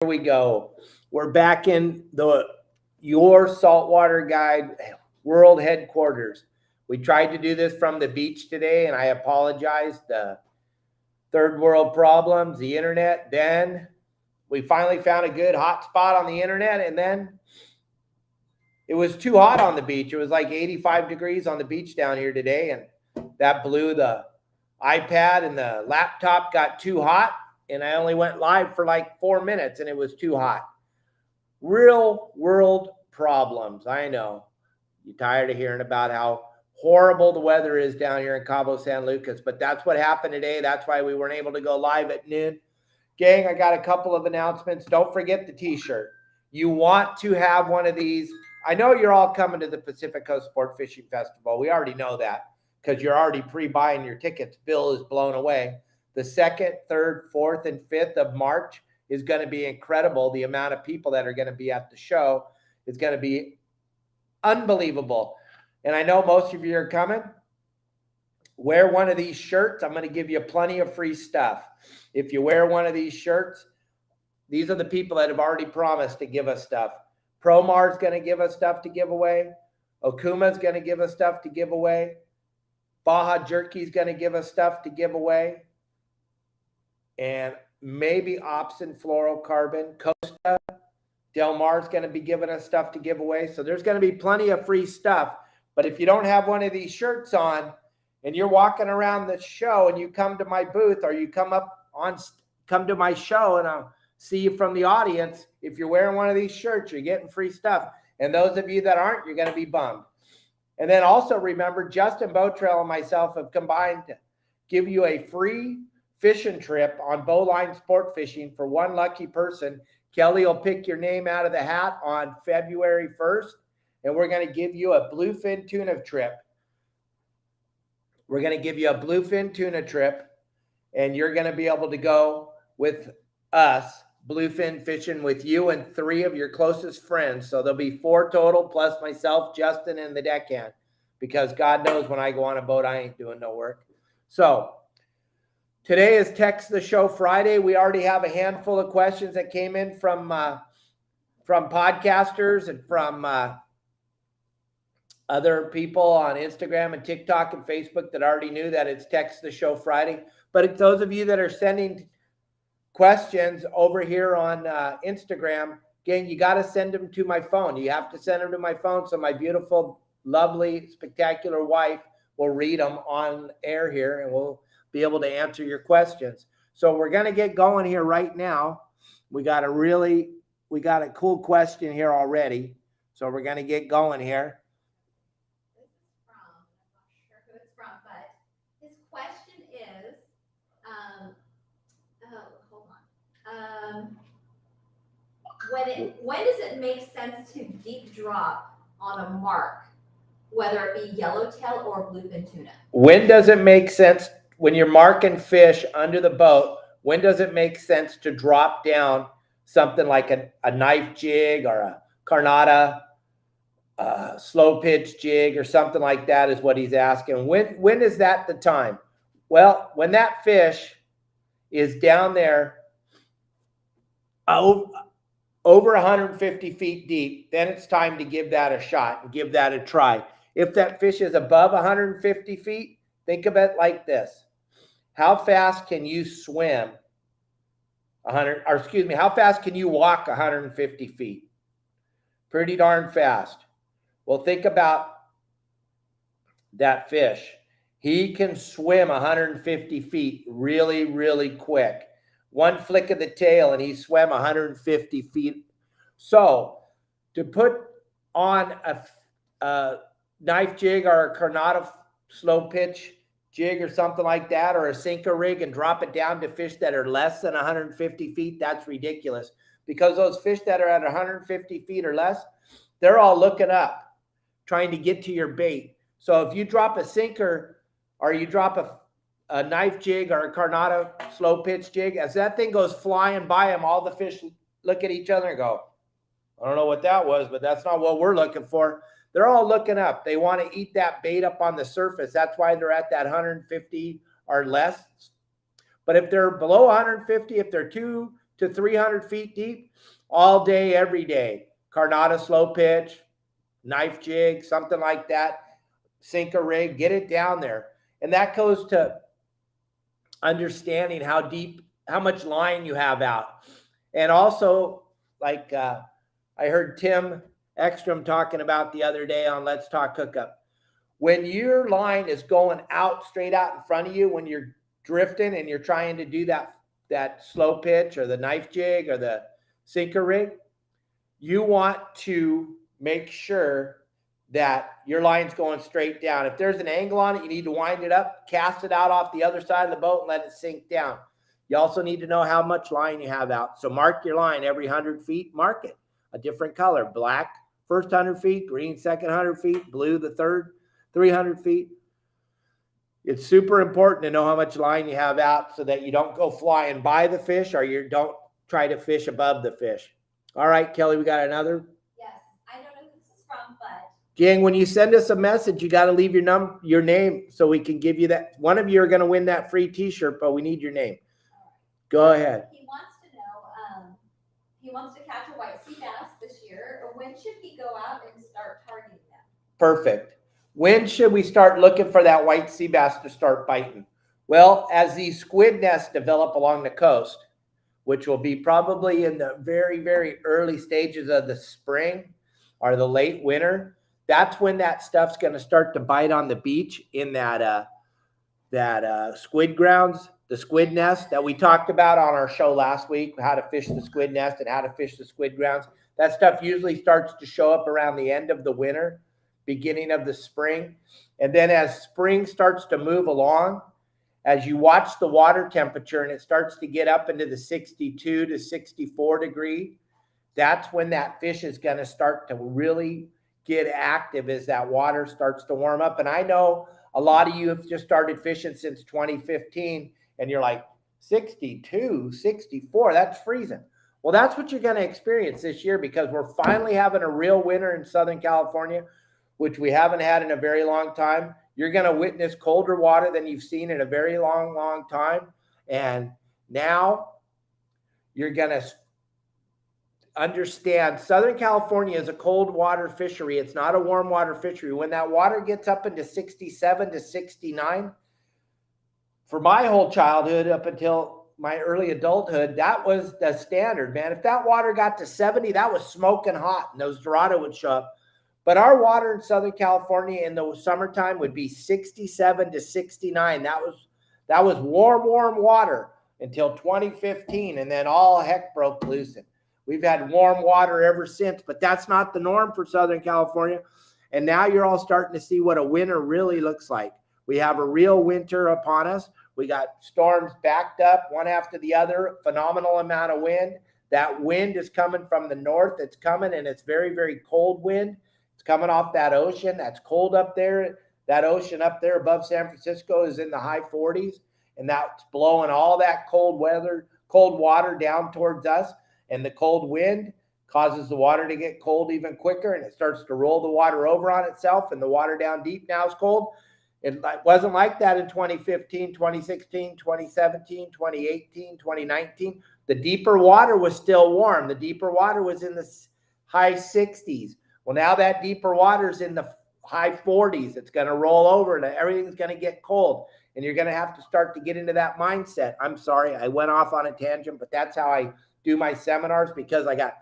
we go. We're back in the Your Saltwater Guide World Headquarters. We tried to do this from the beach today, and I apologize. The third world problems, the internet. Then we finally found a good hot spot on the internet, and then it was too hot on the beach. It was like 85 degrees on the beach down here today, and that blew the iPad and the laptop got too hot, and I only went live for like 4 minutes, and it was too hot. Real world problems. I know. You're tired of hearing about how horrible the weather is down here in Cabo San Lucas, but that's what happened today. That's why we weren't able to go live at noon. Gang, I got a couple of announcements. Don't forget the t-shirt. You want to have one of these. I know you're all coming to the Pacific Coast Sport Fishing Festival. We already know that because you're already pre-buying your tickets. Bill is blown away. The 2nd, 3rd, 4th, and 5th of March is going to be incredible. The amount of people that are going to be at the show is going to be unbelievable. And I know most of you are coming. Wear one of these shirts. I'm going to give you plenty of free stuff. If you wear one of these shirts, these are the people that have already promised to give us stuff. Promar's going to give us stuff to give away. Okuma's going to give us stuff to give away. Baja Jerky's going to give us stuff to give away. And maybe Ops and Fluorocarbon. Costa Del Mar's going to be giving us stuff to give away. So there's going to be plenty of free stuff. But if you don't have one of these shirts on and you're walking around the show and you come to my booth or you come to my show and I'll see you from the audience, if you're wearing one of these shirts, you're getting free stuff. And those of you that aren't, you're going to be bummed. And then also remember, Justin Botrell and myself have combined to give you a free fishing trip on Bowline Sport Fishing for one lucky person. Kelly will pick your name out of the hat on February 1st, and we're going to give you a bluefin tuna trip. We're going to give you a bluefin tuna trip, and you're going to be able to go with us bluefin fishing with you and 3 of your closest friends. So there'll be 4 total, plus myself, Justin, and the deckhand, because God knows when I go on a boat, I ain't doing no work. So today is Text the Show Friday. We already have a handful of questions that came in from podcasters and from other people on Instagram and TikTok and Facebook that already knew that it's Text the Show Friday. But those of you that are sending questions over here on Instagram, again, you got to send them to my phone. You have to send them to my phone so my beautiful, lovely, spectacular wife will read them on air here, and we'll be able to answer your questions. So we're going to get going here right now. We got a cool question here already. So we're going to get going here. This is from, I'm not sure who it's from, but his question is, hold on. When does it make sense to deep drop on a mark, whether it be yellowtail or bluefin tuna? When does it make sense when you're marking fish under the boat? When does it make sense to drop down something like a knife jig or a carnata, slow pitch jig or something like that is what he's asking. When is that the time? Well, when that fish is down there over 150 feet deep, then it's time to give that a shot and give that a try. If that fish is above 150 feet, think of it like this. How fast can you swim how fast can you walk 150 feet? Pretty darn fast. Well, think about that fish. He can swim 150 feet really, really quick. One flick of the tail and he swam 150 feet. So to put on a knife jig or a carnata slow pitch jig or something like that, or a sinker rig, and drop it down to fish that are less than 150 feet, that's ridiculous. Because those fish that are at 150 feet or less, they're all looking up, trying to get to your bait. So if you drop a sinker or you drop a knife jig or a carnata slow pitch jig, as that thing goes flying by them, all the fish look at each other and go, I don't know what that was, but that's not what we're looking for. They're all looking up. They want to eat that bait up on the surface. That's why they're at that 150 or less. But if they're below 150, if they're 2 to 300 feet deep all day, every day. Carnata slow pitch, knife jig, something like that. Sink a rig, get it down there. And that goes to understanding how deep, how much line you have out. And also, like I heard Tim Ekstrom talking about the other day on Let's Talk Hookup. When your line is going out, straight out in front of you, when you're drifting and you're trying to do that slow pitch or the knife jig or the sinker rig, you want to make sure that your line's going straight down. If there's an angle on it, you need to wind it up, cast it out off the other side of the boat and let it sink down. You also need to know how much line you have out. So mark your line every 100 feet, mark it a different color. Black, first 100 feet, green, second 100 feet, blue, the third 300 feet. It's super important to know how much line you have out so that you don't go flying by the fish or you don't try to fish above the fish. All right, Kelly, we got another. Yes, I don't know who this is from, but Gang, when you send us a message, you got to leave your name so we can give you that. One of you are going to win that free t-shirt, but we need your name. Go ahead. He wants to know, he wants to catch a white sea bass this year. When should he go out and start targeting them? Perfect. When should we start looking for that white sea bass to start biting? Well, as these squid nests develop along the coast, which will be probably in the very, very early stages of the spring or the late winter, that's when that stuff's going to start to bite on the beach in that squid grounds, the squid nest that we talked about on our show last week, how to fish the squid nest and how to fish the squid grounds. That stuff usually starts to show up around the end of the winter, beginning of the spring. And then as spring starts to move along, as you watch the water temperature and it starts to get up into the 62 to 64 degree, that's when that fish is going to start to really get active as that water starts to warm up. And I know a lot of you have just started fishing since 2015 and you're like 62, 64, that's freezing. Well, that's what you're going to experience this year because we're finally having a real winter in Southern California, which we haven't had in a very long time. You're going to witness colder water than you've seen in a very long, long time. And now you're going to understand Southern California is a cold water fishery. It's not a warm water fishery. When that water gets up into 67 to 69, for my whole childhood up until my early adulthood, that was the standard, man. If that water got to 70, that was smoking hot and those Dorado would show up. But our water in Southern California in the summertime would be 67 to 69. That was warm, warm water until 2015, and then all heck broke loose. We've had warm water ever since, but that's not the norm for Southern California. And now you're all starting to see what a winter really looks like. We have a real winter upon us. We got storms backed up one after the other, phenomenal amount of wind. That wind is coming from the north. It's coming, and it's very, very cold wind. It's coming off that ocean. That's cold up there. That ocean up there above San Francisco is in the high 40s, and that's blowing all that cold water down towards us. And the cold wind causes the water to get cold even quicker, and it starts to roll the water over on itself, and the water down deep now is cold. It wasn't like that in 2015, 2016, 2017, 2018, 2019. The deeper water was still warm. The deeper water was in the high 60s. Well, now that deeper water is in the high 40s. It's going to roll over and everything's going to get cold. And you're going to have to start to get into that mindset. I'm sorry, I went off on a tangent, but that's how I do my seminars because I got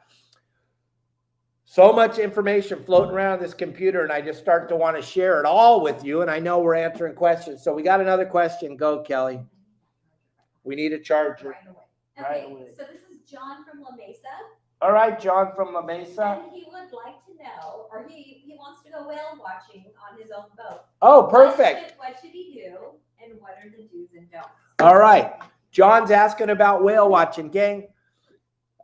so much information floating around this computer and I just start to want to share it all with you. And I know we're answering questions. So we got another question. Go, Kelly. We need a charger. Right away. So this is John from La Mesa. All right, John from La Mesa. And he would like to know, or he wants to go whale watching on his own boat. Oh, perfect. What should he do and what are the do's and don'ts? All right. John's asking about whale watching. Gang,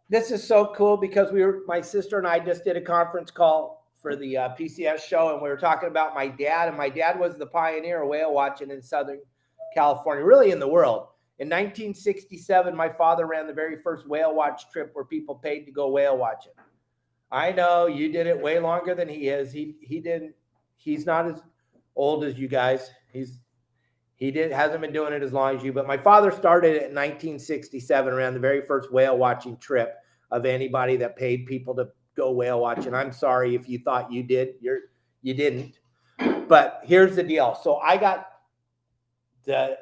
this is so cool because my sister and I just did a conference call for the PCS show, and we were talking about my dad, and my dad was the pioneer of whale watching in Southern California, really in the world. In 1967, my father ran the very first whale watch trip where people paid to go whale watching. I know you did it way longer than he is. He's not as old as you guys. Hasn't been doing it as long as you, but my father started it in 1967 around the very first whale watching trip of anybody that paid people to go whale watch. And I'm sorry if you thought you did. You didn't. But here's the deal. So I got the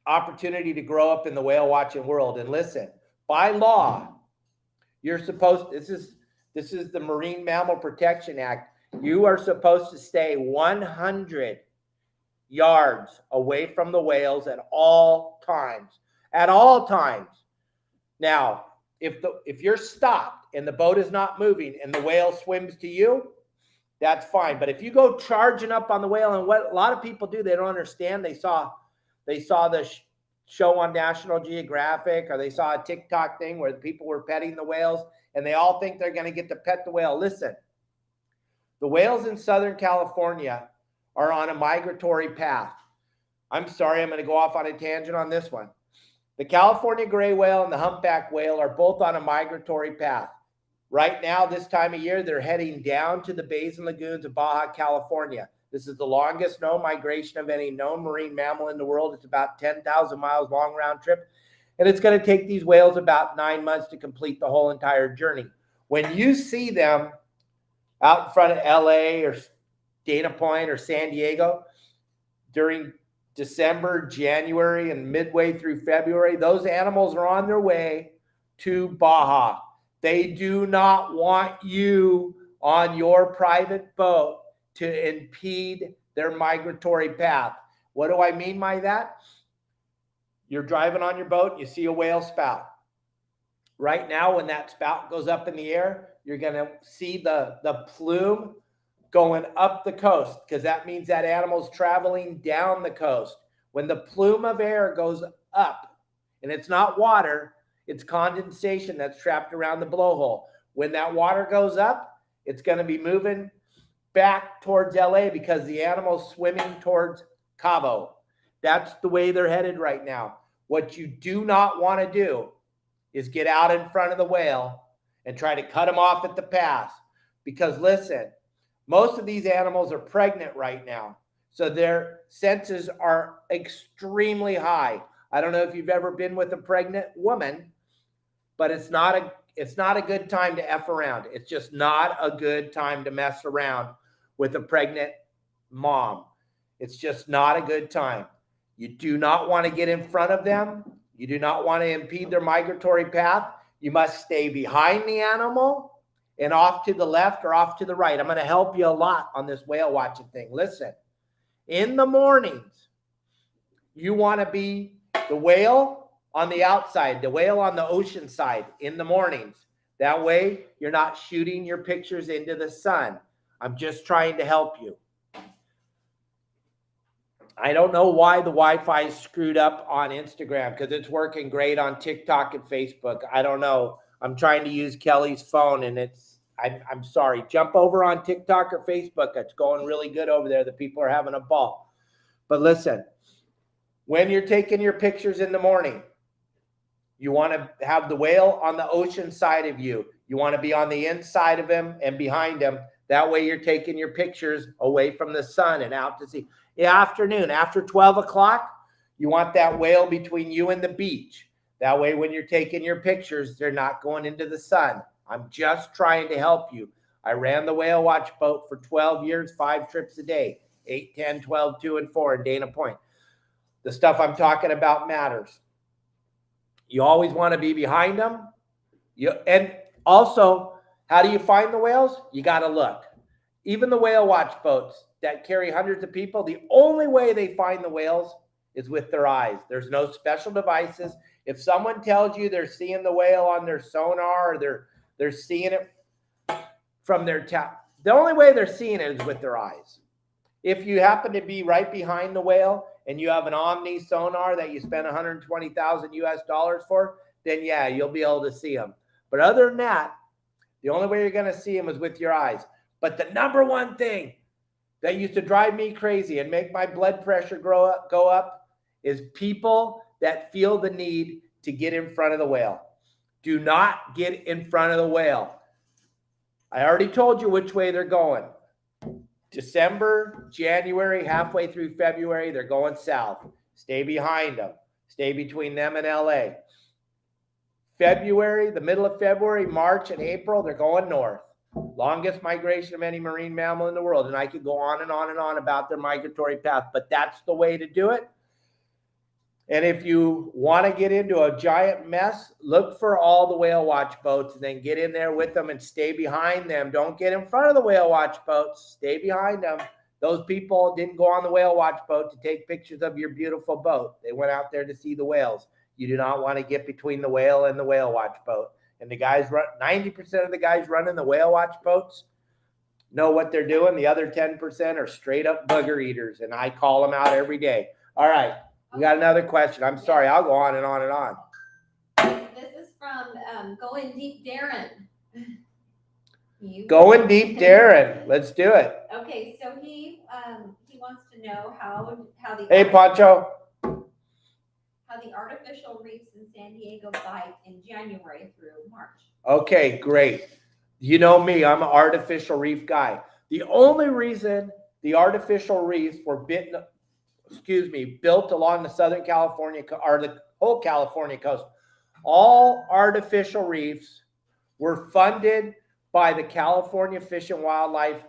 opportunity to grow up in the whale watching world. And listen, by law, you're supposed, this is the Marine Mammal Protection Act. You are supposed to stay 100 yards away from the whales at all times. At all times. Now, if you're stopped and the boat is not moving and the whale swims to you, that's fine. But if you go charging up on the whale, and what a lot of people do, they don't understand. They saw the show on National Geographic, or they saw a TikTok thing where people were petting the whales, and they all think they're going to get to pet the whale. Listen, the whales in Southern California are on a migratory path. I'm sorry, I'm going to go off on a tangent on this one. The California gray whale and the humpback whale are both on a migratory path. Right now, this time of year, they're heading down to the bays and lagoons of Baja California. This is the longest known migration of any known marine mammal in the world. It's about 10,000 miles long round trip. And it's going to take these whales about 9 months to complete the whole entire journey. When you see them out in front of LA or Dana Point or San Diego during December, January, and midway through February, those animals are on their way to Baja. They do not want you on your private boat to impede their migratory path. What do I mean by that? You're driving on your boat, you see a whale spout. Right now, when that spout goes up in the air, you're going to see the plume going up the coast, because that means that animal's traveling down the coast. When the plume of air goes up, and it's not water, it's condensation that's trapped around the blowhole. When that water goes up, it's going to be moving back towards LA because the animal's swimming towards Cabo. That's the way they're headed right now. What you do not want to do is get out in front of the whale and try to cut them off at the pass. Because listen, most of these animals are pregnant right now, so their senses are extremely high. I don't know if you've ever been with a pregnant woman, but it's not a good time to F around. It's just not a good time to mess around with a pregnant mom. It's just not a good time. You do not want to get in front of them. You do not want to impede their migratory path. You must stay behind the animal and off to the left or off to the right. I'm going to help you a lot on this whale watching thing. Listen, in the mornings, you want to be the whale on the outside, the whale on the ocean side in the mornings. That way, you're not shooting your pictures into the sun. I'm just trying to help you. I don't know why the Wi-Fi is screwed up on Instagram, because it's working great on TikTok and Facebook. I don't know. I'm trying to use Kelly's phone, and I'm sorry. Jump over on TikTok or Facebook. It's going really good over there. The people are having a ball. But listen, when you're taking your pictures in the morning, you want to have the whale on the ocean side of you. You want to be on the inside of him and behind him. That way you're taking your pictures away from the sun and out to sea. In the afternoon, after 12 o'clock, you want that whale between you and the beach. That way when you're taking your pictures, they're not going into the sun. I'm just trying to help you. I ran the whale watch boat for 12 years, 5 trips a day, 8, 10, 12, 2, and 4 in Dana Point. The stuff I'm talking about matters. You always want to be behind them. And also, how do you find the whales? You got to look. Even the whale watch boats that carry hundreds of people, the only way they find the whales is with their eyes. There's no special devices. If someone tells you they're seeing the whale on their sonar, or they're seeing it from their tap, the only way they're seeing it is with their eyes. If you happen to be right behind the whale and you have an Omni sonar that you spend $120,000 US for, then yeah, you'll be able to see them. But other than that, the only way you're going to see them is with your eyes. But the number one thing that used to drive me crazy and make my blood pressure go up is people that feel the need to get in front of the whale. Do not get in front of the whale. I already told you which way they're going. December, January, halfway through February, they're going south. stay behind them. Stay between them and LA. February, the middle of February, March, and April, they're going north. Longest migration of any marine mammal in the world. And I could go on and on and on about their migratory path, but that's the way to do it. And if you want to get into a giant mess, look for all the whale watch boats and then get in there with them and stay behind them. Don't get in front of the whale watch boats. Stay behind them. Those people didn't go on the whale watch boat to take pictures of your beautiful boat. They went out there to see the whales. You do not want to get between the whale and the whale watch boat. And the guys 90% of the guys running the whale watch boats know what they're doing. The other 10% are straight up booger eaters, and I call them out every day. All right, we got another question. I'm sorry, I'll go on and on and on. This is from Going Deep Darren. Going Deep Darren. Let's do it. Okay, so he wants to know how the Hey, Pancho. how the artificial reefs in San Diego bite in January through March. Okay, great. You know me, I'm an artificial reef guy. The only reason the artificial reefs were built along the Southern California or the whole California coast, all artificial reefs were funded by the California Fish and Wildlife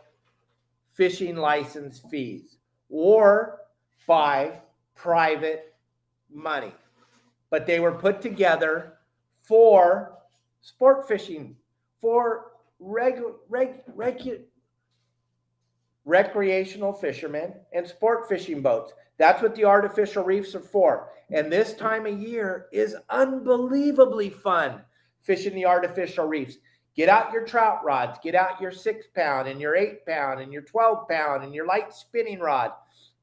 fishing license fees or by private money, but they were put together for sport fishing, for recreational fishermen and sport fishing boats. That's what the artificial reefs are for. And this time of year is unbelievably fun fishing the artificial reefs. Get out your trout rods, get out your 6-pound and your 8-pound and your 12-pound and your light spinning rod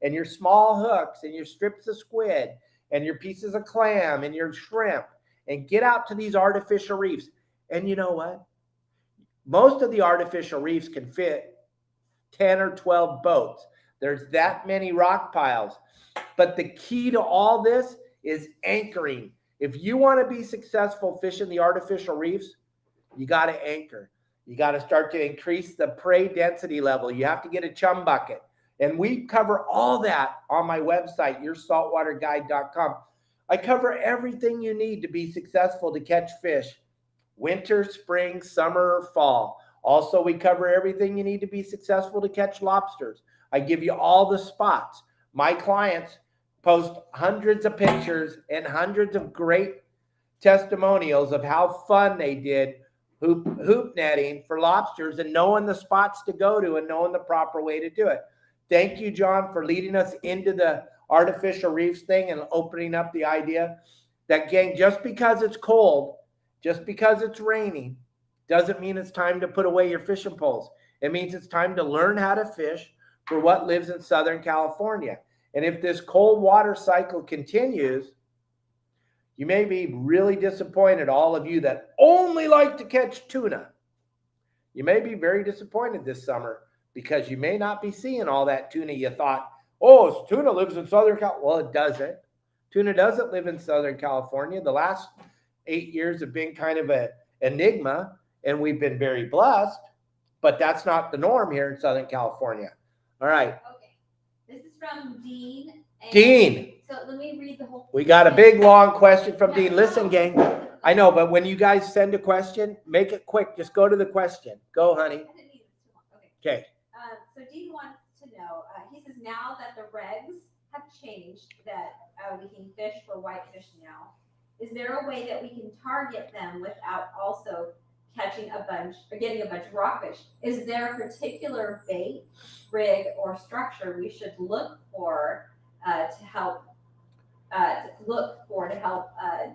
and your small hooks and your strips of squid and your pieces of clam and your shrimp, and get out to these artificial reefs. And you know what? Most of the artificial reefs can fit 10 or 12 boats. There's that many rock piles. But the key to all this is anchoring. If you want to be successful fishing the artificial reefs, you got to anchor. You got to start to increase the prey density level. You have to get a chum bucket. And we cover all that on my website, yoursaltwaterguide.com. I cover everything you need to be successful to catch fish, winter, spring, summer, or fall. Also, we cover everything you need to be successful to catch lobsters. I give you all the spots. My clients post hundreds of pictures and hundreds of great testimonials of how fun they did hoop netting for lobsters and knowing the spots to go to and knowing the proper way to do it. Thank you, John, for leading us into the artificial reefs thing and opening up the idea that, gang, just because it's cold, just because it's raining, doesn't mean it's time to put away your fishing poles. It means it's time to learn how to fish for what lives in Southern California. And if this cold water cycle continues, you may be really disappointed, all of you that only like to catch tuna. You may be very disappointed this summer because you may not be seeing all that tuna you thought, oh, tuna lives in Southern California. Well, it doesn't. Tuna doesn't live in Southern California. The last 8 years have been kind of an enigma, and we've been very blessed, but that's not the norm here in Southern California. All right. Okay. This is from Dean. Dean. So let me read the whole. We got a big, long question from Dean. Listen, gang. I know, but when you guys send a question, make it quick. Just go to the question. Go, honey. Okay. So Dean wants to know, he says now that the regs have changed, that we can fish for whitefish now, is there a way that we can target them without also catching a bunch or getting a bunch of rockfish? Is there a particular bait, rig, or structure we should look for to help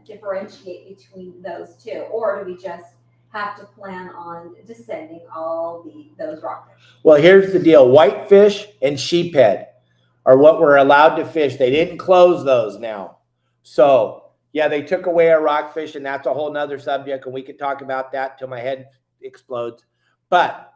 differentiate between those two, or do we just have to plan on descending all those rockfish? Well, here's the deal. Whitefish and sheephead are what we're allowed to fish. They didn't close those now. So, yeah, they took away our rockfish, and that's a whole nother subject, and we could talk about that till my head explodes. But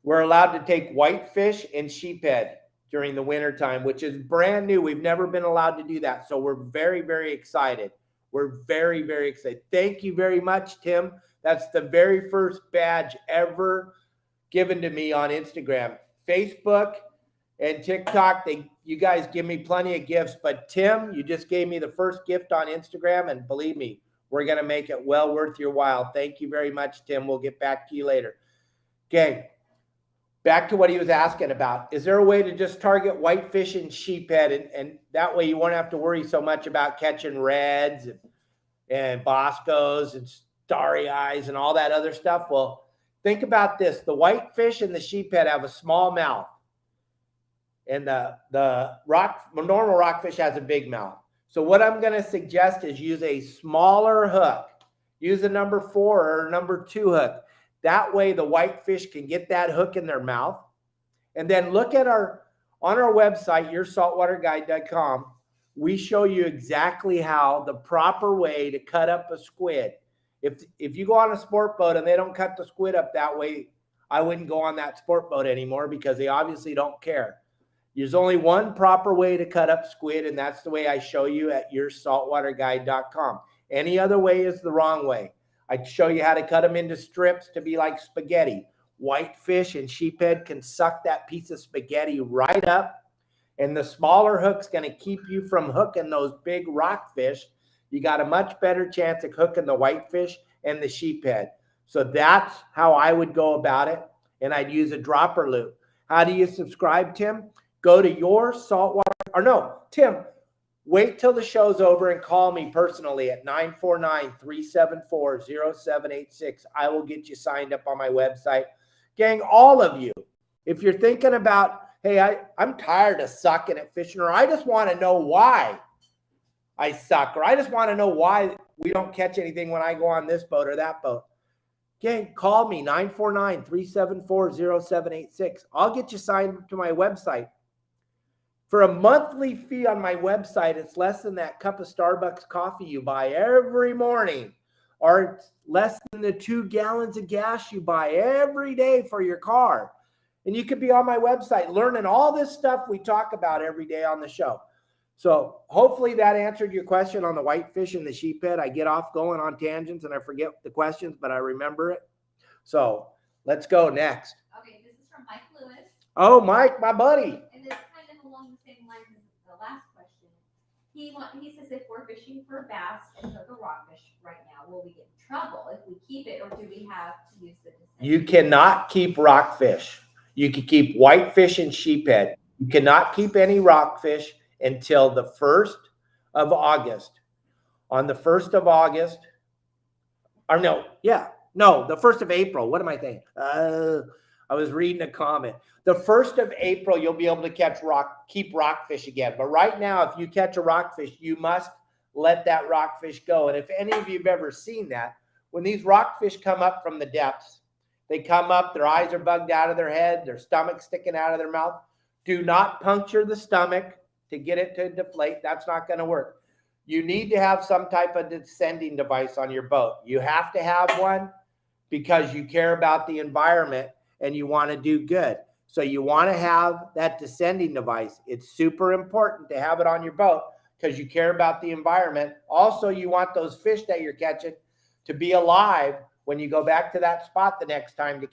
we're allowed to take whitefish and sheephead during the winter time, which is brand new. We've never been allowed to do that. So we're very, very excited. We're very, very excited. Thank you very much, Tim. That's the very first badge ever given to me on Instagram. Facebook And TikTok, you guys give me plenty of gifts, but Tim, you just gave me the first gift on Instagram, and believe me, we're going to make it well worth your while. Thank you very much, Tim. We'll get back to you later. Okay, back to what he was asking about. Is there a way to just target whitefish and sheephead, and that way you won't have to worry so much about catching reds and boscos and starry eyes and all that other stuff? Well, think about this. The whitefish and the sheephead have a small mouth. And the normal rockfish has a big mouth. So what I'm going to suggest is use a smaller hook. Use a number 4 or number 2 hook. That way the whitefish can get that hook in their mouth. And then look at on our website, yoursaltwaterguide.com, we show you exactly how the proper way to cut up a squid. If you go on a sport boat and they don't cut the squid up that way, I wouldn't go on that sport boat anymore, because they obviously don't care. There's only one proper way to cut up squid, and that's the way I show you at yoursaltwaterguide.com. Any other way is the wrong way. I show you how to cut them into strips to be like spaghetti. Whitefish and sheephead can suck that piece of spaghetti right up, and the smaller hook's going to keep you from hooking those big rockfish. You got a much better chance of hooking the whitefish and the sheephead. So that's how I would go about it, and I'd use a dropper loop. How do you subscribe, Tim? Go to Your Saltwater, or no, Tim, wait till the show's over and call me personally at 949-374-0786. I will get you signed up on my website. Gang, all of you, if you're thinking about, hey, I'm tired of sucking at fishing, or I just want to know why I suck, or I just want to know why we don't catch anything when I go on this boat or that boat. Gang, call me, 949-374-0786. I'll get you signed up to my website. For a monthly fee on my website, it's less than that cup of Starbucks coffee you buy every morning, or it's less than the 2 gallons of gas you buy every day for your car. And you could be on my website learning all this stuff we talk about every day on the show. So hopefully that answered your question on the whitefish and the sheephead. I get off going on tangents and I forget the questions, but I remember it. So let's go next. Okay, this is from Mike Lewis. Oh, Mike, my buddy. And it's kind of along the same lines as the last question. He says, if we're fishing for bass and hook a rockfish right now, will we get in trouble if we keep it, or do we have to use the descent? You cannot keep rockfish. You can keep whitefish and sheephead. You cannot keep any rockfish until the 1st of August. On the 1st of August, or the 1st of April. What am I thinking? I was reading a comment. The 1st of April, you'll be able to keep rockfish again. But right now, if you catch a rockfish, you must let that rockfish go. And if any of you have ever seen that, when these rockfish come up from the depths, they come up, their eyes are bugged out of their head, their stomach sticking out of their mouth. Do not puncture the stomach to get it to deflate. That's not going to work. You need to have some type of descending device on your boat. You have to have one because you care about the environment and you want to do good. So you want to have that descending device. It's super important to have it on your boat because you care about the environment. Also, you want those fish that you're catching to be alive when you go back to that spot the next time to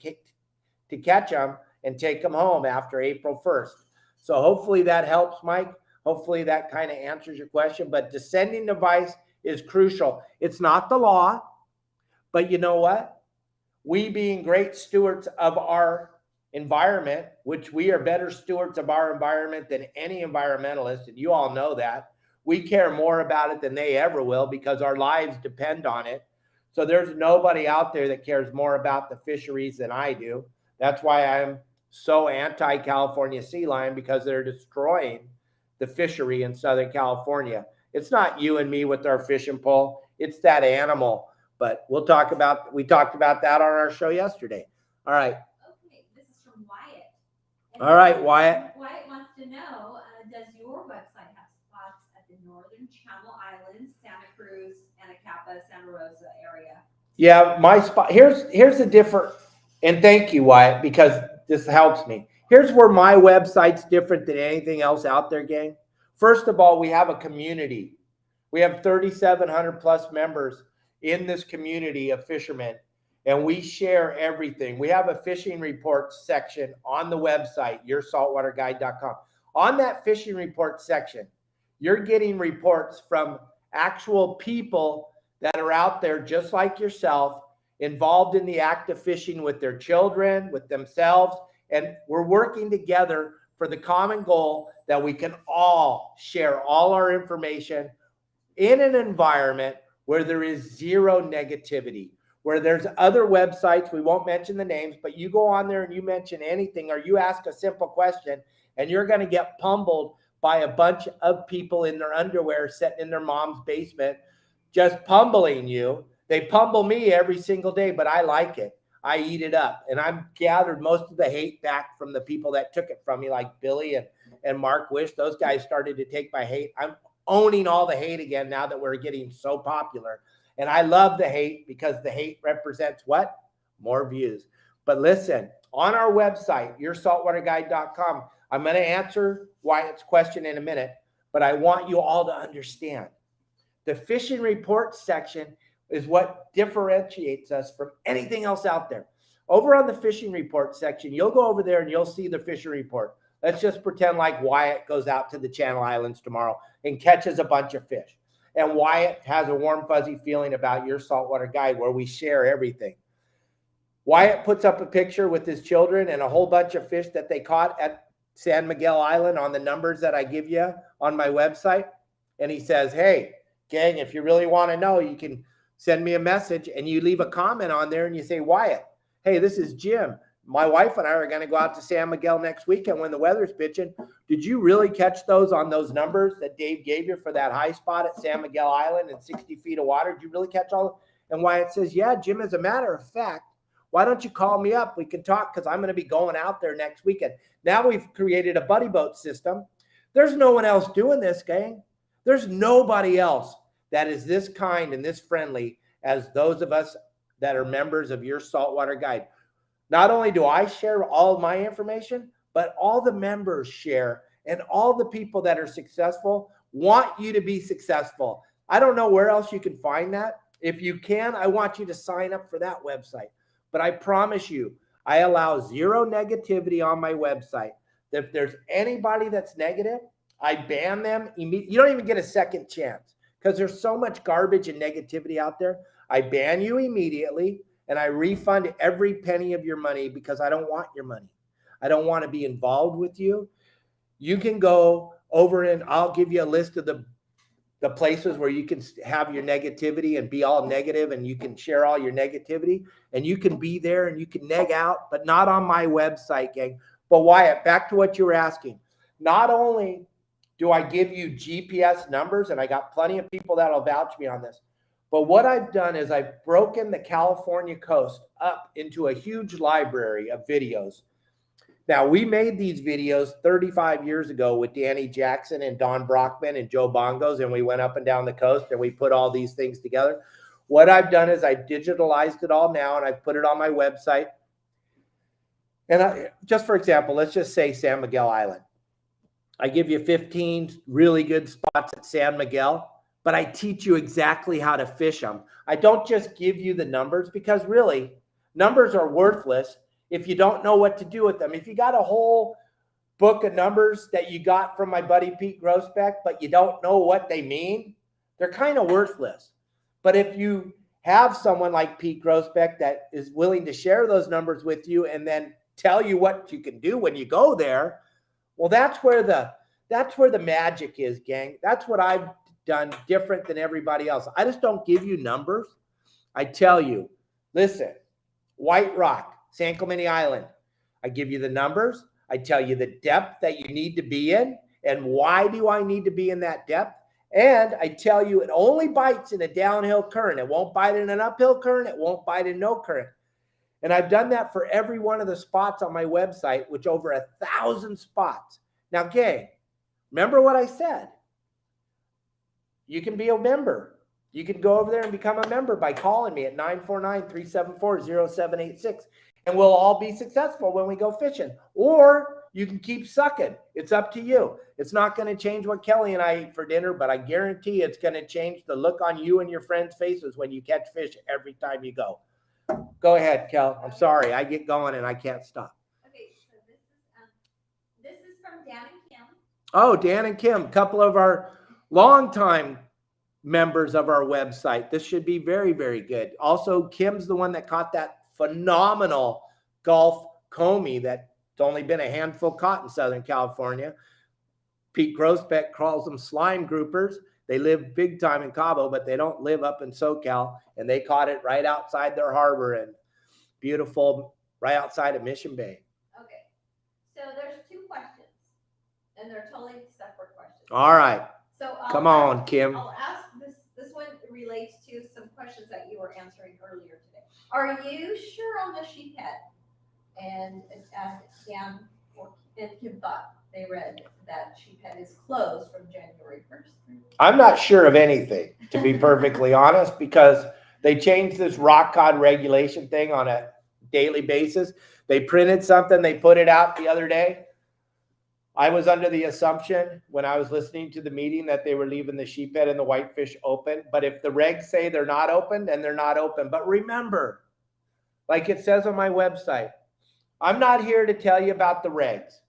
catch them and take them home after April 1st. So hopefully that helps, Mike. Hopefully that kind of answers your question. But descending device is crucial. It's not the law, but you know what? We being great stewards of our environment, which we are better stewards of our environment than any environmentalist, and you all know that. We care more about it than they ever will because our lives depend on it. So there's nobody out there that cares more about the fisheries than I do. That's why I'm so anti-California sea lion, because they're destroying the fishery in Southern California. It's not you and me with our fishing pole. It's that animal. But we talked about that on our show yesterday. All right. Okay, this is from Wyatt. All right, Wyatt. Wyatt wants to know, does your website have spots at the Northern Channel Islands, Santa Cruz, Anacapa, Santa Rosa area? Yeah, my spot. Here's a different, and thank you, Wyatt, because this helps me. Here's where my website's different than anything else out there, gang. First of all, we have a community. We have 3,700 plus members in this community of fishermen. and we share everything. We have a fishing reports section on the website, yoursaltwaterguide.com. On that fishing report section, you're getting reports from actual people that are out there just like yourself, involved in the act of fishing with their children, with themselves, and we're working together for the common goal that we can all share all our information in an environment where there is zero negativity, where there's other websites, we won't mention the names, but you go on there and you mention anything or you ask a simple question and you're going to get pummeled by a bunch of people in their underwear sitting in their mom's basement, just pummeling you. They pummel me every single day, but I like it. I eat it up. And I've gathered most of the hate back from the people that took it from me, like Billy and Mark Wish. Those guys started to take my hate. I'm owning all the hate again now that we're getting so popular. And I love the hate because the hate represents what? More views. But listen, on our website, yoursaltwaterguide.com, I'm going to answer Wyatt's question in a minute, but I want you all to understand. The fishing report section is what differentiates us from anything else out there. Over on the fishing report section, you'll go over there and you'll see the fishing report. Let's just pretend like Wyatt goes out to the Channel Islands tomorrow and catches a bunch of fish. And Wyatt has a warm, fuzzy feeling about Your Saltwater Guide where we share everything. Wyatt puts up a picture with his children and a whole bunch of fish that they caught at San Miguel Island on the numbers that I give you on my website. And he says, hey, gang, if you really want to know, you can send me a message and you leave a comment on there and you say, Wyatt, hey, this is Jim. My wife and I are going to go out to San Miguel next weekend when the weather's bitching. Did you really catch those on those numbers that Dave gave you for that high spot at San Miguel Island and 60 feet of water? Did you really catch all? And Wyatt says, yeah, Jim, as a matter of fact, why don't you call me up? We can talk because I'm going to be going out there next weekend. Now we've created a buddy boat system. There's no one else doing this, gang. There's nobody else that is this kind and this friendly as those of us that are members of Your Saltwater Guide. Not only do I share all of my information, but all the members share, and all the people that are successful want you to be successful. I don't know where else you can find that. If you can, I want you to sign up for that website. But I promise you, I allow zero negativity on my website. If there's anybody that's negative, I ban them immediately. You don't even get a second chance because there's so much garbage and negativity out there. I ban you immediately and I refund every penny of your money because I don't want your money. I don't want to be involved with you. You can go over and I'll give you a list of the places where you can have your negativity and be all negative and you can share all your negativity and you can be there and you can neg out, but not on my website, gang. But Wyatt, back to what you were asking. Not only do I give you GPS numbers, and I got plenty of people that'll vouch me on this, but what I've done is I've broken the California coast up into a huge library of videos. Now, we made these videos 35 years ago with Danny Jackson and Don Brockman and Joe Bongos, and we went up and down the coast and we put all these things together. What I've done is I digitalized it all now and I've put it on my website. And just for example, let's just say San Miguel Island. I give you 15 really good spots at San Miguel, but I teach you exactly how to fish them. I don't just give you the numbers because really, numbers are worthless if you don't know what to do with them. If you got a whole book of numbers that you got from my buddy Pete Grossbeck, but you don't know what they mean, they're kind of worthless. But if you have someone like Pete Grossbeck that is willing to share those numbers with you and then tell you what you can do when you go there, well, that's where the magic is, gang. That's what I've done different than everybody else. I just don't give you numbers. I tell you, listen, White Rock, San Clemente Island. I give you the numbers. I tell you the depth that you need to be in and why do I need to be in that depth. And I tell you it only bites in a downhill current. It won't bite in an uphill current. It won't bite in no current. And I've done that for every one of the spots on my website, which over 1,000 spots. Now, gang, remember what I said. You can be a member. You can go over there and become a member by calling me at 949-374-0786. And we'll all be successful when we go fishing. Or you can keep sucking. It's up to you. It's not going to change what Kelly and I eat for dinner, but I guarantee it's going to change the look on you and your friends' faces when you catch fish every time you go. Go ahead, Kel. I'm sorry. I get going and I can't stop. Okay, so this is from Dan and Kim. Oh, Dan and Kim, a couple of our longtime members of our website. This should be very, very good. Also, Kim's the one that caught that phenomenal Gulf Comey that's only been a handful caught in Southern California. Pete Grosbeck calls them slime groupers. They live big time in Cabo, but they don't live up in SoCal. And they caught it right outside their harbor and beautiful, right outside of Mission Bay. Okay, so there's 2 questions, and they're totally separate questions. All right. So come on, Kim. I'll ask this one relates to some questions that you were answering earlier today. Are you sure on the sheephead? And Dan and Kim thought they read that sheephead is closed from January 1st. I'm not sure of anything, to be perfectly honest, because they changed this rock cod regulation thing on a daily basis. They printed something, they put it out the other day. I was under the assumption when I was listening to the meeting that they were leaving the sheephead and the whitefish open. But if the regs say they're not open, then they're not open. But remember, like it says on my website, I'm not here to tell you about the regs.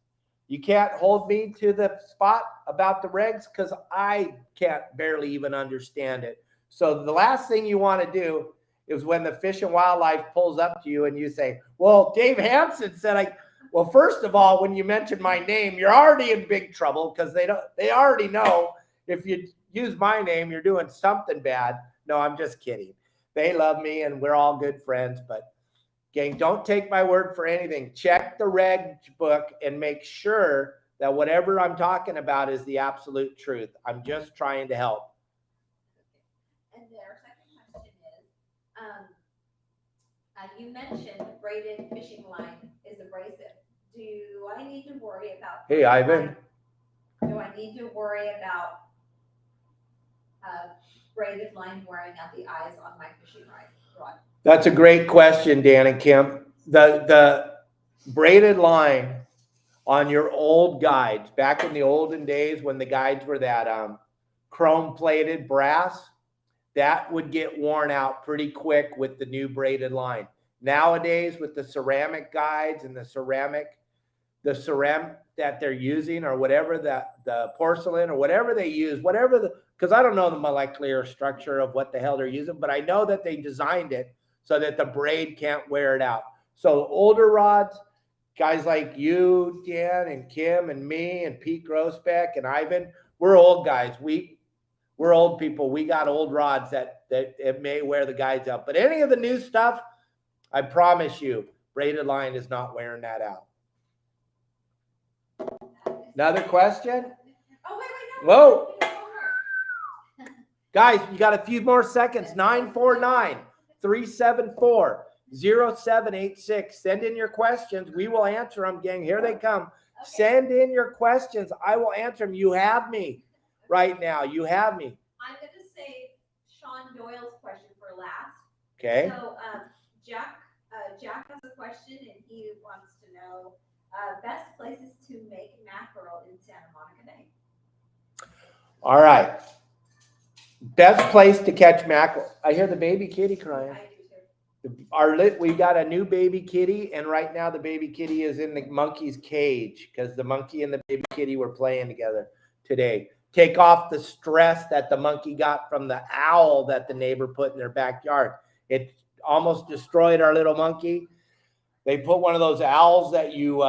You can't hold me to the spot about the regs because I can't barely even understand it. So the last thing you want to do is when the Fish and Wildlife pulls up to you and you say, well, Dave Hansen said well, first of all, when you mention my name, you're already in big trouble because they already know if you use my name, you're doing something bad. No, I'm just kidding. They love me and we're all good friends, but gang, don't take my word for anything. Check the reg book and make sure that whatever I'm talking about is the absolute truth. I'm just trying to help. And their second question is, you mentioned braided fishing line is abrasive. Do I need to worry about? Hey, Ivan. Do I need to worry about braided line wearing out the eyes on my fishing rod? That's a great question, Dan and Kim. The braided line on your old guides, back in the olden days when the guides were that chrome-plated brass, that would get worn out pretty quick with the new braided line. Nowadays, with the ceramic guides and the ceramic that they're using, or whatever the porcelain or whatever they use, because I don't know the molecular structure of what the hell they're using, but I know that they designed it so that the braid can't wear it out. So older rods, guys like you, Dan, and Kim, and me, and Pete Grosbeck, and Ivan, we're old guys. We're old people. We got old rods that it may wear the guides out. But any of the new stuff, I promise you, braided line is not wearing that out. Another question? Oh, wait, no. Whoa. Guys, you got a few more seconds. 949-374-0786. Send in your questions. We will answer them, gang. Here they come. Okay. Send in your questions. I will answer them. You have me right now. You have me. I'm going to save Sean Doyle's question for last. Okay. So Jack has a question, and he wants to know best places to make mackerel in Santa Monica Bay. All right. Best place to catch mackerel. I hear the baby kitty crying. I do too. We got a new baby kitty, and right now the baby kitty is in the monkey's cage because the monkey and the baby kitty were playing together today. Take off the stress that the monkey got from the owl that the neighbor put in their backyard. It almost destroyed our little monkey. They put one of those owls that you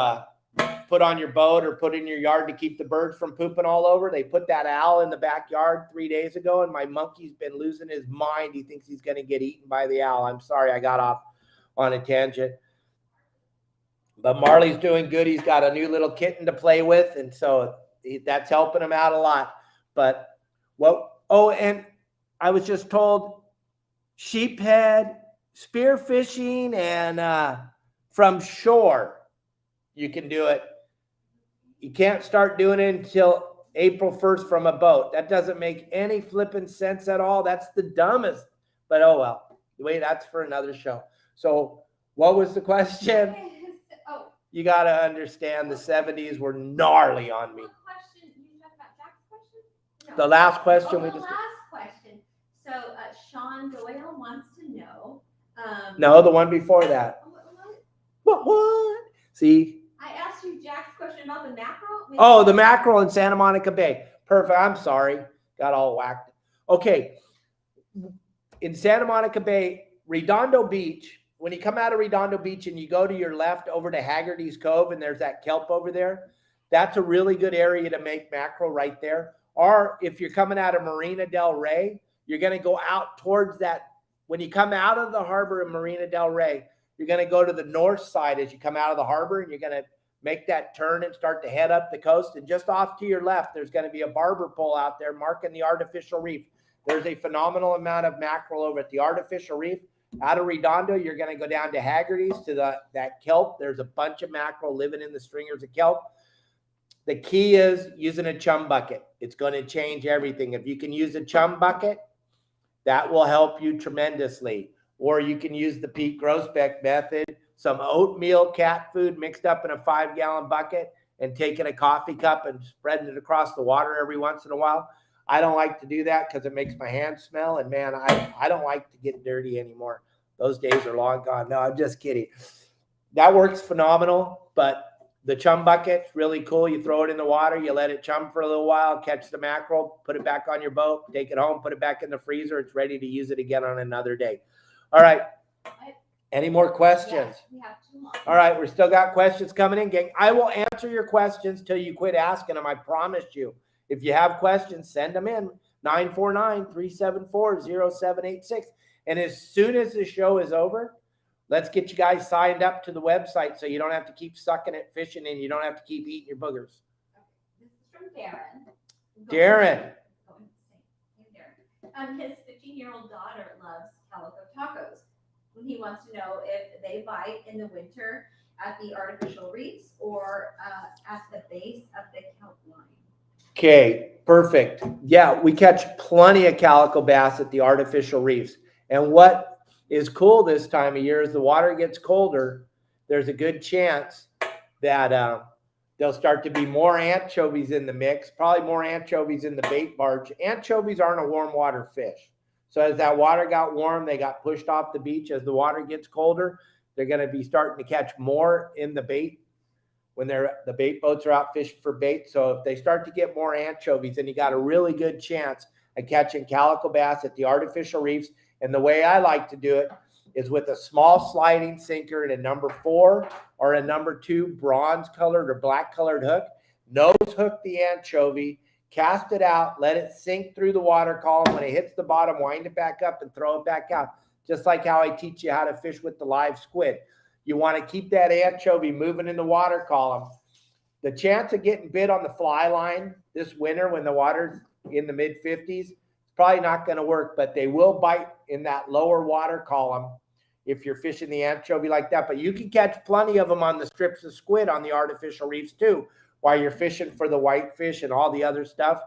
put on your boat or put in your yard to keep the birds from pooping all over. They put that owl in the backyard 3 days ago, and my monkey's been losing his mind. He thinks he's going to get eaten by the owl. I'm sorry I got off on a tangent. But Marley's doing good. He's got a new little kitten to play with, and so that's helping him out a lot. But and I was just told sheephead, spearfishing, and from shore, you can do it. You can't start doing it until April 1st from a boat. That doesn't make any flipping sense at all. That's the dumbest. But oh well. Wait, that's for another show. So what was the question? You got to understand the 70s were gnarly on me. What question? You talked about Jack's question? No. The last question last question. So Sean Doyle wants to know, No, the one before that. What? See? I asked you Jack's question about the mackerel. Oh, the mackerel in Santa Monica Bay. Perfect. I'm sorry. Got all whacked. Okay. In Santa Monica Bay, Redondo Beach, when you come out of Redondo Beach and you go to your left over to Haggerty's Cove and there's that kelp over there, that's a really good area to make mackerel right there. Or if you're coming out of Marina Del Rey, you're going to go out towards that. When you come out of the harbor in Marina Del Rey, you're going to go to the north side as you come out of the harbor, and you're going to make that turn and start to head up the coast. And just off to your left, there's going to be a barber pole out there marking the artificial reef. There's a phenomenal amount of mackerel over at the artificial reef. Out of Redondo, you're going to go down to Haggerty's to that kelp. There's a bunch of mackerel living in the stringers of kelp. The key is using a chum bucket. It's going to change everything. If you can use a chum bucket, that will help you tremendously. Or you can use the Pete Grossbeck method, some oatmeal cat food mixed up in a 5-gallon bucket and taking a coffee cup and spreading it across the water every once in a while. I don't like to do that because it makes my hands smell. And man, I don't like to get dirty anymore. Those days are long gone. No, I'm just kidding. That works phenomenal, but the chum bucket's really cool. You throw it in the water, you let it chum for a little while, catch the mackerel, put it back on your boat, take it home, put it back in the freezer. It's ready to use it again on another day. All right. Any more questions? Yes, we have 2 more. All right. We're still got questions coming in, gang. I will answer your questions till you quit asking them. I promised you. If you have questions, send them in. 949-374-0786. And as soon as the show is over, let's get you guys signed up to the website so you don't have to keep sucking at fishing and you don't have to keep eating your boogers. Okay. This is from Darren. Darren. His 15-year-old daughter loves calico tacos. He wants to know if they bite in the winter at the artificial reefs or at the base of the kelp line. Okay, perfect. Yeah, we catch plenty of calico bass at the artificial reefs. And what is cool this time of year is the water gets colder. There's a good chance that there'll start to be more anchovies in the mix, probably more anchovies in the bait barge. Anchovies aren't a warm water fish. So as that water got warm, they got pushed off the beach. As the water gets colder, they're going to be starting to catch more in the bait when the bait boats are out fishing for bait. So if they start to get more anchovies, then you got a really good chance of catching calico bass at the artificial reefs. And the way I like to do it is with a small sliding sinker and a number 4 or a number 2 bronze colored or black colored hook. Nose hook the anchovy, cast it out, let it sink through the water column. When it hits the bottom, wind it back up and throw it back out. Just like how I teach you how to fish with the live squid. You want to keep that anchovy moving in the water column. The chance of getting bit on the fly line this winter when the water's in the mid 50s, probably not going to work, but they will bite in that lower water column if you're fishing the anchovy like that. But you can catch plenty of them on the strips of squid on the artificial reefs too, while you're fishing for the whitefish and all the other stuff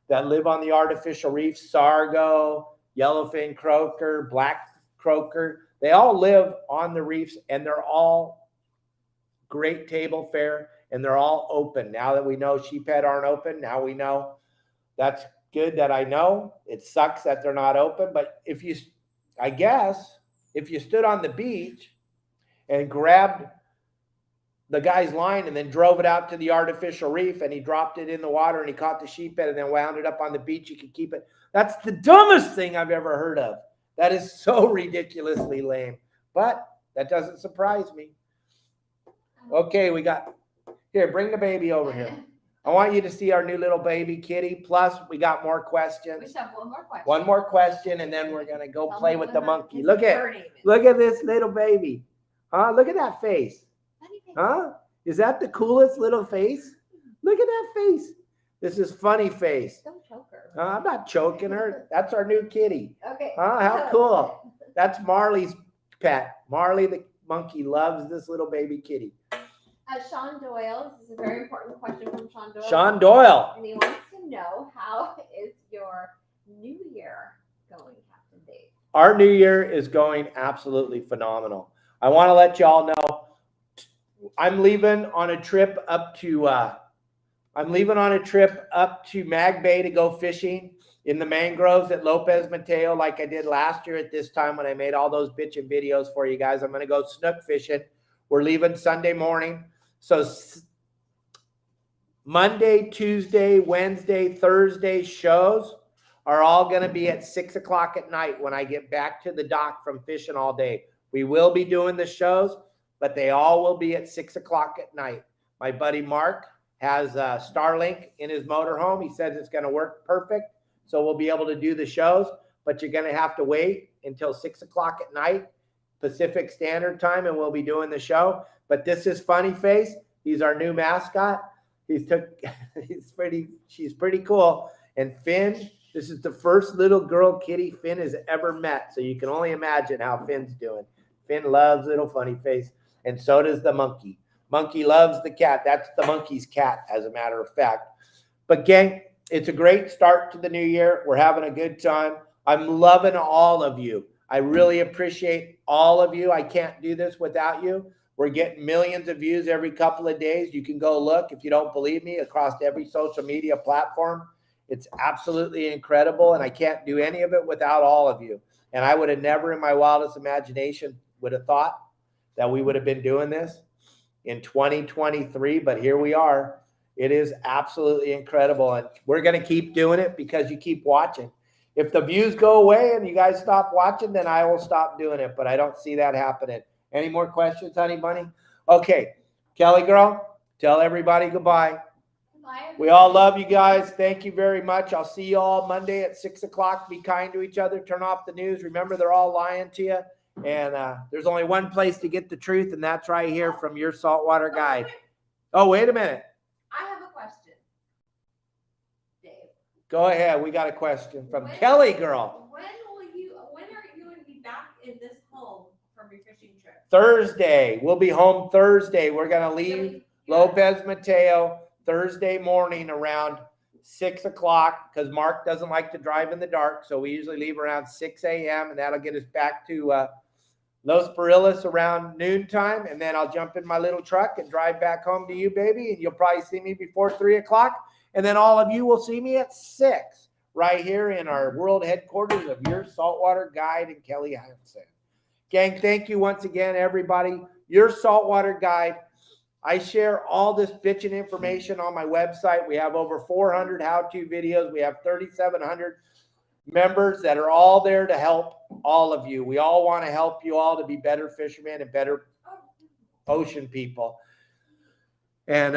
that live on the artificial reefs. Sargo, yellowfin croaker, black croaker, they all live on the reefs and they're all great table fare and they're all open. Now that we know sheephead aren't open, now we know. That's good that I know. It sucks that they're not open, but if you stood on the beach and grabbed the guy's line and then drove it out to the artificial reef and he dropped it in the water and he caught the sheephead and then wound it up on the beach, you could keep it. That's the dumbest thing I've ever heard of. That is so ridiculously lame, but that doesn't surprise me. Okay, here, bring the baby over here. I want you to see our new little baby kitty. Plus, we got more questions. We have one more question. One more question, and then we're gonna go play with the monkey. Look at this little baby. Huh? Look at that face. Huh? Is that the coolest little face? Look at that face. This is funny face. Don't choke her. I'm not choking her. That's our new kitty. Okay. Huh? How cool. That's Marley's pet. Marley the monkey loves this little baby kitty. Sean Doyle, this is a very important question from Sean Doyle. Sean Doyle. And he wants to know, how is your new year going, Captain Dave? Our new year is going absolutely phenomenal. I want to let y'all know I'm leaving on a trip up to I'm leaving on a trip up to Mag Bay to go fishing in the mangroves at Lopez Mateo like I did last year at this time when I made all those bitchin' videos for you guys. I'm going to go snook fishing. We're leaving Sunday morning. So Monday, Tuesday, Wednesday, Thursday shows are all going to be at 6 o'clock at night when I get back to the dock from fishing all day. We will be doing the shows, but they all will be at 6 o'clock at night. My buddy Mark has Starlink in his motorhome. He says it's going to work perfect. So we'll be able to do the shows, but you're going to have to wait until 6 o'clock at night, Pacific Standard Time, and we'll be doing the show. But this is Funny Face. He's our new mascot. She's pretty cool. And Finn, this is the first little girl kitty Finn has ever met. So you can only imagine how Finn's doing. Finn loves little Funny Face, and so does the monkey. Monkey loves the cat. That's the monkey's cat, as a matter of fact. But gang, it's a great start to the new year. We're having a good time. I'm loving all of you. I really appreciate all of you. I can't do this without you. We're getting millions of views every couple of days. You can go look, if you don't believe me, across every social media platform. It's absolutely incredible, and I can't do any of it without all of you. And I would have never in my wildest imagination would have thought that we would have been doing this in 2023, but here we are. It is absolutely incredible, and we're going to keep doing it because you keep watching. If the views go away and you guys stop watching, then I will stop doing it, but I don't see that happening. Any more questions, honey bunny? Okay, Kelly girl, tell everybody goodbye. Bye. We all love you guys. Thank you very much. I'll see you all Monday at 6 o'clock. Be kind to each other. Turn off the news. Remember, they're all lying to you. And there's only one place to get the truth, and that's right here from Your Saltwater Guide. Oh, wait a minute. I have a question, Dave. Go ahead. We got a question from Kelly girl. When are you going to be back in this home from your fishing trip? Thursday. We'll be home Thursday. We're going to leave Lopez Mateo Thursday morning around 6 o'clock because Mark doesn't like to drive in the dark. So we usually leave around 6 a.m. and that'll get us back to Los Barillas around noontime. And then I'll jump in my little truck and drive back home to you, baby. And you'll probably see me before 3 o'clock. And then all of you will see me at 6 right here in our world headquarters of Your Saltwater Guide and Kelly Hansen. Gang, thank you once again, everybody. Your Saltwater Guide. I share all this bitchin' information on my website. We have over 400 how-to videos. We have 3,700 members that are all there to help all of you. We all want to help you all to be better fishermen and better ocean people. And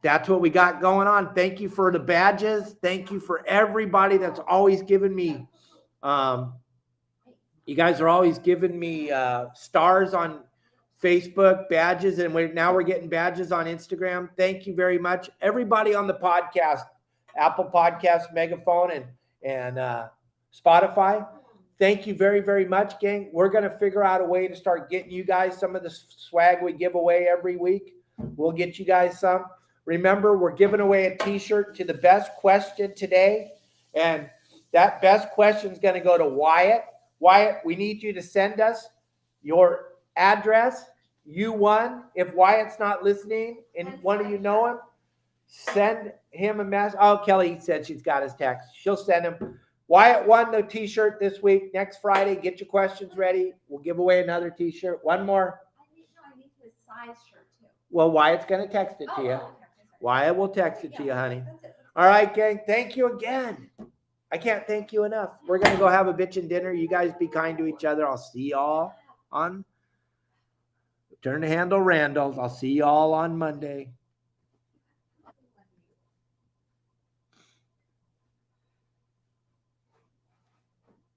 that's what we got going on. Thank you for the badges. Thank you for everybody that's always given me you guys are always giving me stars on Facebook, badges, and we're getting badges on Instagram. Thank you very much. Everybody on the podcast, Apple Podcasts, Megaphone, and Spotify. Thank you very, very much, gang. We're going to figure out a way to start getting you guys some of the swag we give away every week. We'll get you guys some. Remember, we're giving away a t-shirt to the best question today, and that best question is going to go to Wyatt. Wyatt, we need you to send us your address. You won. If Wyatt's not listening and one of you know him, send him a message. Oh, Kelly said she's got his text. She'll send him. Wyatt won the t-shirt this week. Next Friday, get your questions ready. We'll give away another t-shirt. One more. I need his size shirt too. Well, Wyatt's going to text it to you. Okay. Wyatt will text it to you, honey. All right, gang. Thank you again. I can't thank you enough. We're going to go have a bitchin' dinner. You guys be kind to each other. I'll see y'all on Turn to Handle Randall's. I'll see y'all on Monday.